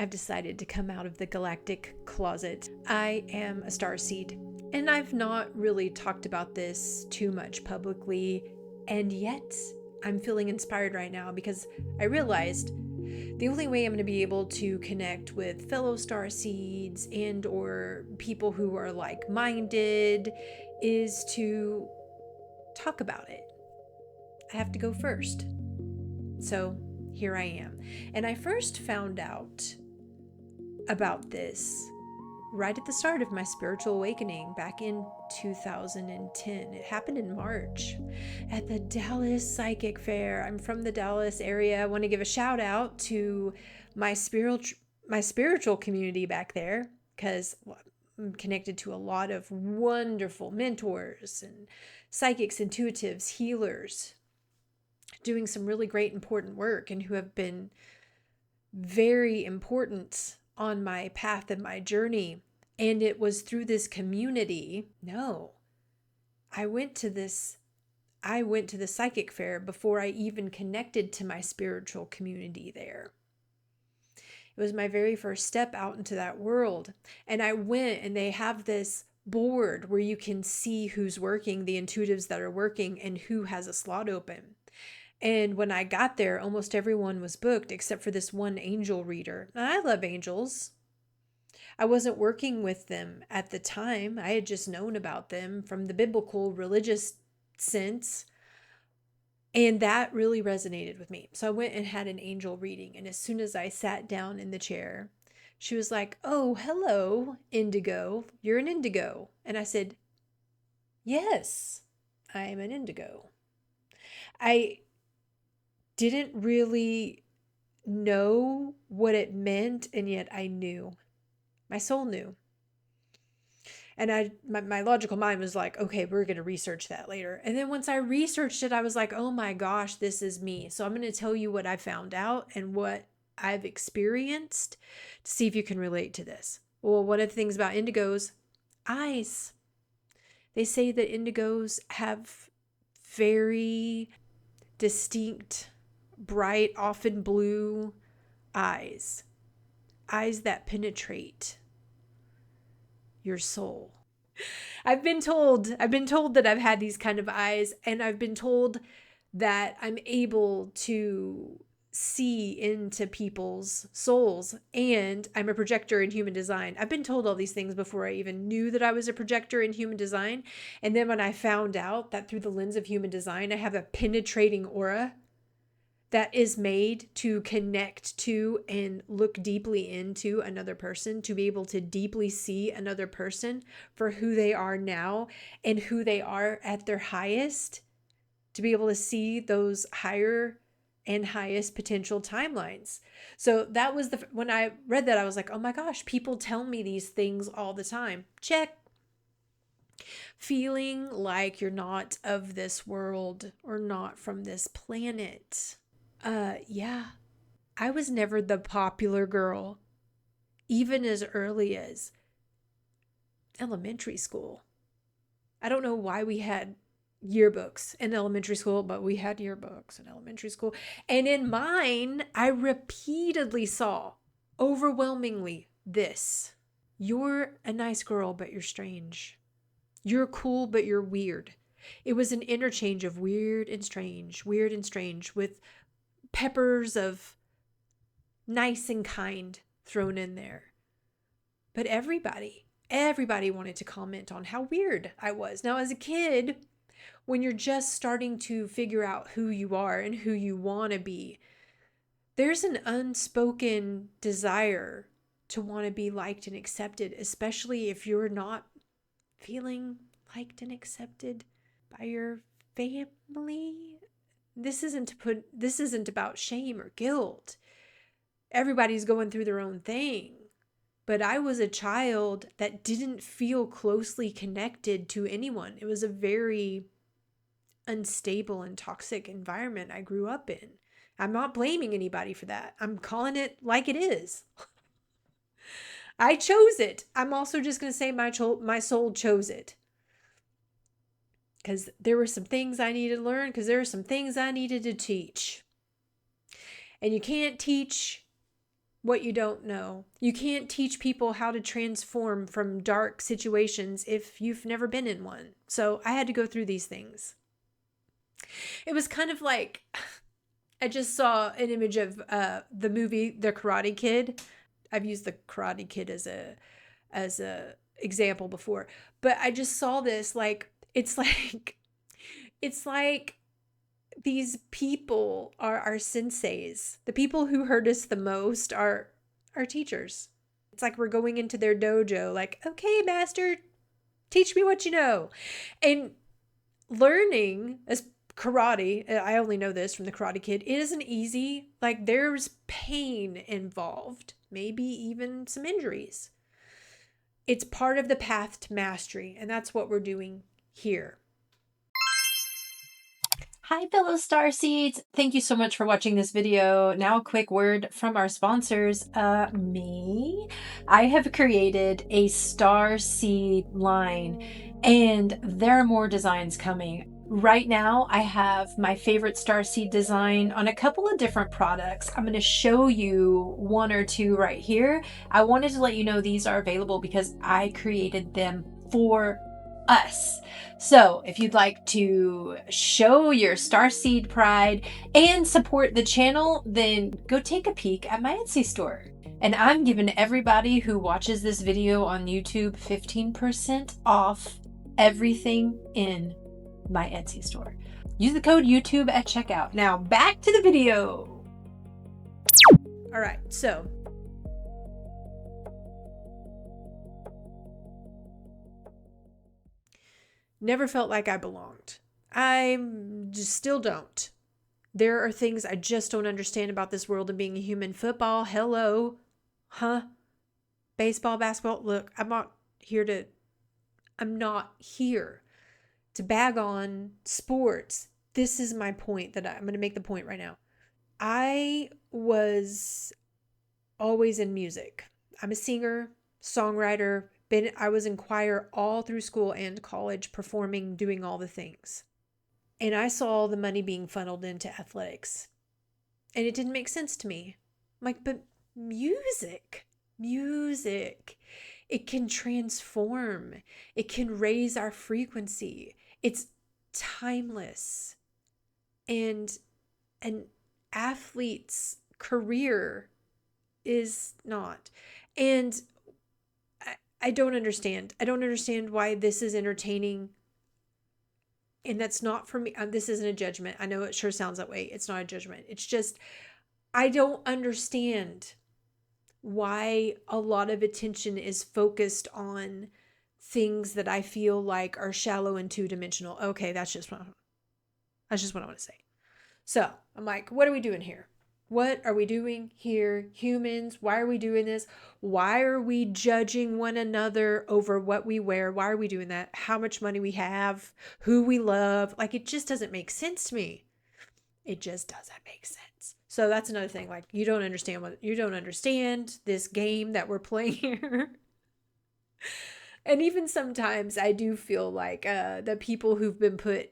I've decided to come out of the galactic closet. I am a starseed, and I've not really talked about this too much publicly, and yet I'm feeling inspired right now because I realized the only way I'm going to be able to connect with fellow starseeds and or people who are like-minded is to talk about it. I have to go first. So here I am. And I first found out about this right at the start of my spiritual awakening back in 2010. It happened in March at the Dallas Psychic Fair. I'm from the Dallas area. I want to give a shout out to my spiritual community back there because I'm connected to a lot of wonderful mentors and psychics, intuitives, healers doing some really great important work and who have been very important on my path and my journey. And it was through this community. No, I went to the psychic fair before I even connected to my spiritual community there. It was my very first step out into that world. And I went, and they have this board where you can see who's working, the intuitives that are working, and who has a slot open. And when I got there, almost everyone was booked except for this one angel reader. And I love angels. I wasn't working with them at the time. I had just known about them from the biblical religious sense. And that really resonated with me. So I went and had an angel reading. And as soon as I sat down in the chair, she was like, "Oh, hello, Indigo. You're an Indigo." And I said, "Yes, I am an Indigo." I didn't really know what it meant, and yet I knew. My soul knew. And my logical mind was like, okay, we're going to research that later. And then once I researched it, I was like, oh my gosh, this is me. So I'm going to tell you what I found out and what I've experienced to see if you can relate to this. Well, one of the things about indigos, eyes. They say that indigos have very distinct, bright, often blue eyes that penetrate your soul. I've been told that I've had these kind of eyes, and I've been told that I'm able to see into people's souls, and I'm a projector in human design. I've been told all these things before I even knew that I was a projector in human design. And then when I found out that through the lens of human design, I have a penetrating aura that is made to connect to and look deeply into another person, to be able to deeply see another person for who they are now and who they are at their highest, to be able to see those higher and highest potential timelines. So that was when I read that, I was like, oh my gosh, people tell me these things all the time. Check. Feeling like you're not of this world or not from this planet. Yeah, I was never the popular girl, even as early as elementary school. I don't know why we had yearbooks in elementary school, but we had yearbooks in elementary school. And in mine, I repeatedly saw, overwhelmingly, this. You're a nice girl, but you're strange. You're cool, but you're weird. It was an interchange of weird and strange, with peppers of nice and kind thrown in there. But everybody wanted to comment on how weird I was. Now, as a kid, when you're just starting to figure out who you are and who you want to be, there's an unspoken desire to want to be liked and accepted, especially if you're not feeling liked and accepted by your family. This isn't about shame or guilt. Everybody's going through their own thing. But I was a child that didn't feel closely connected to anyone. It was a very unstable and toxic environment I grew up in. I'm not blaming anybody for that. I'm calling it like it is. I chose it. I'm also just going to say my soul chose it. Because there were some things I needed to learn, because there were some things I needed to teach. And you can't teach what you don't know. You can't teach people how to transform from dark situations if you've never been in one. So I had to go through these things. It was kind of like, I just saw an image of the movie The Karate Kid. I've used The Karate Kid as a example before, but I just saw this, like, it's like these people are our senseis. The people who hurt us the most are our teachers. It's like we're going into their dojo, like, okay, master, teach me what you know. And learning as karate, I only know this from The Karate Kid, it isn't easy. Like, there's pain involved, maybe even some injuries. It's part of the path to mastery, and that's what we're doing here. Hi, fellow Starseeds. Thank you so much for watching this video. Now a quick word from our sponsors. Me. I have created a Starseed line, and there are more designs coming. Right now, I have my favorite Starseed design on a couple of different products. I'm going to show you one or two right here. I wanted to let you know these are available because I created them for us. So if you'd like to show your Starseed pride and support the channel, then go take a peek at my Etsy store. And I'm giving everybody who watches this video on YouTube 15% off everything in my Etsy store. Use the code YouTube at checkout. Now back to the video. All right, so never felt like I belonged. I just still don't. There are things I just don't understand about this world and being a human. Football, hello. Huh? Baseball, basketball. Look, I'm not here to bag on sports. This is my point that I'm going to make the point right now. I was always in music. I'm a singer, songwriter. I was in choir all through school and college, performing, doing all the things. And I saw all the money being funneled into athletics. And it didn't make sense to me. I'm like, but music, it can transform. It can raise our frequency. It's timeless. And an athlete's career is not. And I don't understand. I don't understand why this is entertaining. And that's not for me. This isn't a judgment. I know it sure sounds that way. It's not a judgment. It's just, I don't understand why a lot of attention is focused on things that I feel like are shallow and two-dimensional. Okay, that's just what I want to say. So I'm like, what are we doing here? What are we doing here? Humans, why are we doing this? Why are we judging one another over what we wear? Why are we doing that? How much money we have, who we love? Like, it just doesn't make sense to me. It just doesn't make sense. So that's another thing. Like, you don't understand this game that we're playing here. And even sometimes I do feel like the people who've been put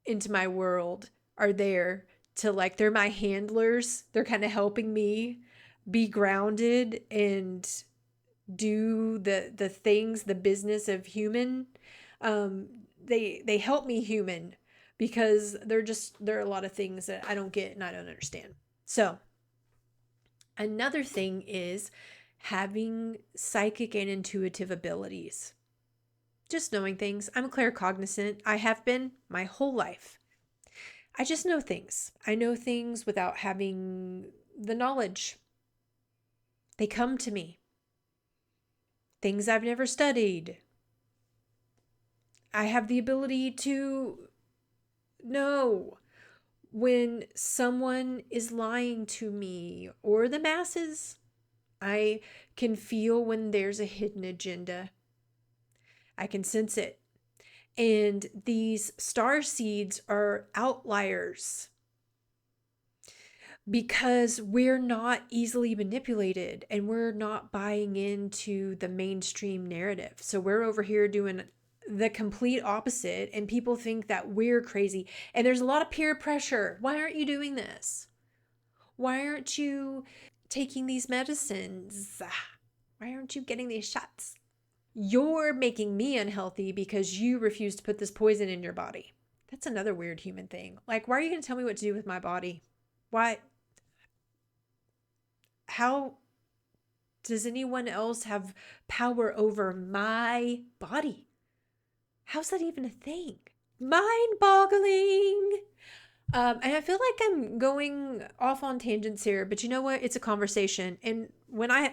into my world are there to, like, they're my handlers. They're kind of helping me be grounded and do the things, the business of human. They help me human because there are a lot of things that I don't get and I don't understand. So another thing is having psychic and intuitive abilities. Just knowing things. I'm claircognizant. I have been my whole life. I just know things. I know things without having the knowledge. They come to me. Things I've never studied. I have the ability to know when someone is lying to me or the masses. I can feel when there's a hidden agenda. I can sense it. And these starseeds are outliers because we're not easily manipulated and we're not buying into the mainstream narrative. So we're over here doing the complete opposite and people think that we're crazy. And there's a lot of peer pressure. Why aren't you doing this? Why aren't you taking these medicines? Why aren't you getting these shots? You're making me unhealthy because you refuse to put this poison in your body. That's another weird human thing. Like, why are you going to tell me what to do with my body? Why? How does anyone else have power over my body? How's that even a thing? Mind-boggling. And I feel like I'm going off on tangents here, but you know what? It's a conversation. And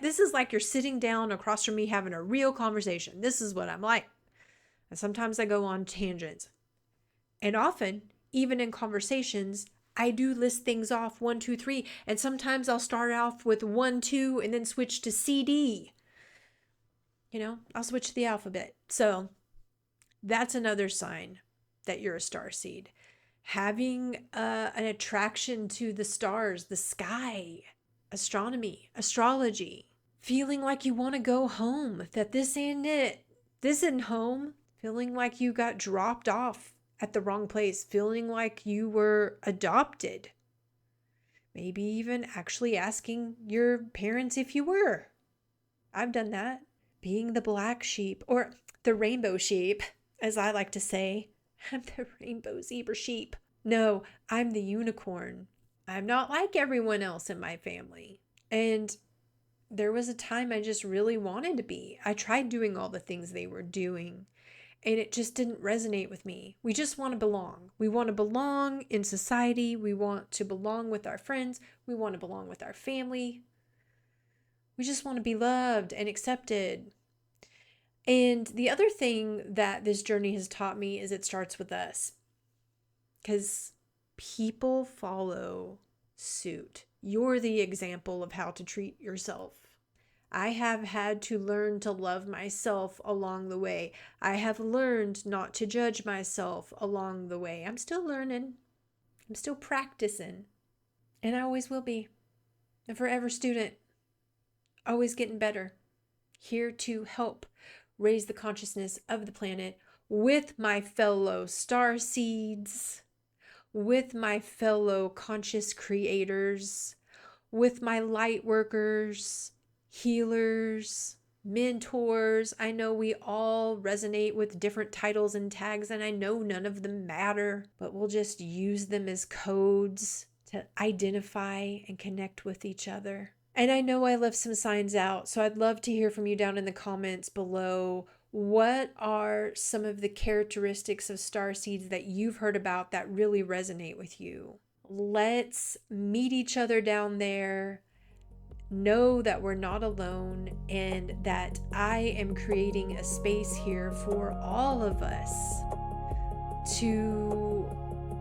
this is like you're sitting down across from me having a real conversation. This is what I'm like. And sometimes I go on tangents. And often, even in conversations, I do list things off 1, 2, 3. And sometimes I'll start off with 1, 2, and then switch to CD. I'll switch to the alphabet. So that's another sign that you're a starseed. Having an attraction to the stars, the sky, astronomy, astrology, feeling like you want to go home, that this ain't it, this isn't home, feeling like you got dropped off at the wrong place, feeling like you were adopted, maybe even actually asking your parents if you were. I've done that. Being the black sheep, or the rainbow sheep, as I like to say. I'm the rainbow zebra sheep. No, I'm the unicorn. I'm not like everyone else in my family. And there was a time I just really wanted to be. I tried doing all the things they were doing, and it just didn't resonate with me. We just want to belong. We want to belong in society. We want to belong with our friends. We want to belong with our family. We just want to be loved and accepted. And the other thing that this journey has taught me is it starts with us. Because people follow suit. You're the example of how to treat yourself. I have had to learn to love myself along the way. I have learned not to judge myself along the way. I'm still learning. I'm still practicing. And I always will be. A forever student. Always getting better. Here to help raise the consciousness of the planet with my fellow starseeds, with my fellow conscious creators, with my light workers, healers, mentors. I know we all resonate with different titles and tags, and I know none of them matter, but we'll just use them as codes to identify and connect with each other. And I know I left some signs out, so I'd love to hear from you down in the comments below. What are some of the characteristics of starseeds that you've heard about that really resonate with you? Let's meet each other down there. Know that we're not alone and that I am creating a space here for all of us to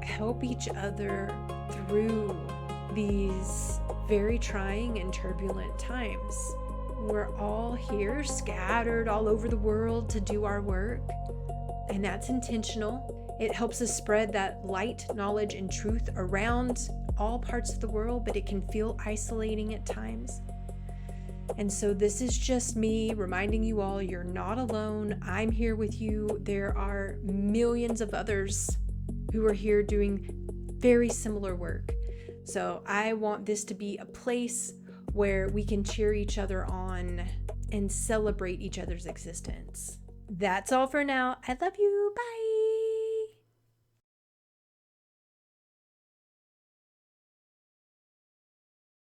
help each other through these very trying and turbulent times. We're all here, scattered all over the world to do our work, and that's intentional. It helps us spread that light, knowledge, and truth around all parts of the world, but it can feel isolating at times. And so this is just me reminding you all, you're not alone. I'm here with you. There are millions of others who are here doing very similar work. So I want this to be a place where we can cheer each other on and celebrate each other's existence. That's all for now. I love you. Bye.